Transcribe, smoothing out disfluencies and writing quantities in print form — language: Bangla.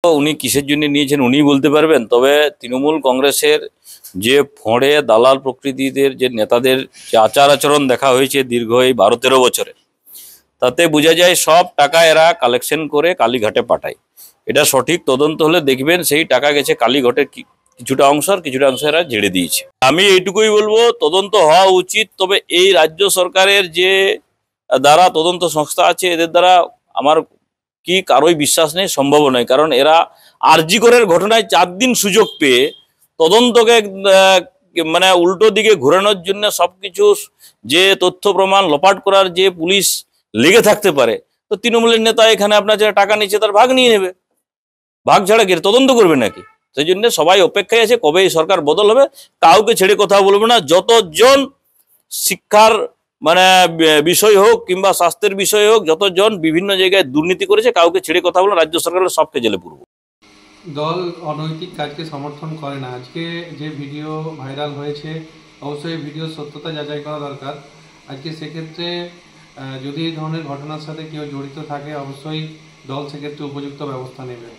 উনি কিসের জন্য নিয়েছেন উনি বলতে পারবেন। তবে তৃণমূল কংগ্রেসের যে ফড়ে দালাল প্রকৃতিদের যে নেতাদের যে আচার আচরণ দেখা হয়েছে দীর্ঘ এই 12-13 বছরে, তাতে বোঝা যায় সব টাকা এরা কালেকশন করে কালীঘাটে পাঠায়। এটা সঠিক তদন্ত হলে দেখবেন সেই টাকা গেছে কালীঘাটের কিছুটা অংশ, আর কিছুটা অংশ এরা ঝেড়ে দিয়েছে। আমি এইটুকুই বলবো, তদন্ত হওয়া উচিত। তবে এই রাজ্য সরকারের যে দ্বারা তদন্ত সংস্থা আছে, এদের দ্বারা আমার কি কারোই বিশ্বাস নেই, সম্ভব নয়। কারণ এরা আরজি করের ঘটনায় 4 দিন সুযোগ পেয়ে তদন্তকে মানে উল্টো দিকে ঘোরানোর জন্য সবকিছু যে তথ্য প্রমাণ লোপাট করার যে পুলিশ লেগে থাকতে পারে, তো তৃণমূলের নেতা এখানে আপনার যারা টাকা নিচ্ছে তার ভাগ নিয়ে নেবে। ভাগ ছাড়া কি তদন্ত করবে নাকি? সেই জন্য সবাই অপেক্ষায় আছে কবে এই সরকার বদল হবে। কাউকে ছেড়ে কথা বলবো না। যতজন শিক্ষার মানে বিষয় হোক কিংবা স্বাস্থ্যের বিষয় হোক, যতজন বিভিন্ন জায়গায় দুর্নীতি করেছে, কাউকে ছেড়ে কথা বলো। রাজ্য সরকারের সবকে জেলে পুরবো। দল অনৈতিক কাজকে সমর্থন করে না। আজকে যে ভিডিও ভাইরাল হয়েছে, অবশ্যই ভিডিওর সত্যতা যাচাই করা দরকার। আজকে সেক্ষেত্রে যদি এই ধরনের ঘটনার সাথে কেউ জড়িত থাকে, অবশ্যই দল সেক্ষেত্রে উপযুক্ত ব্যবস্থা নেবে।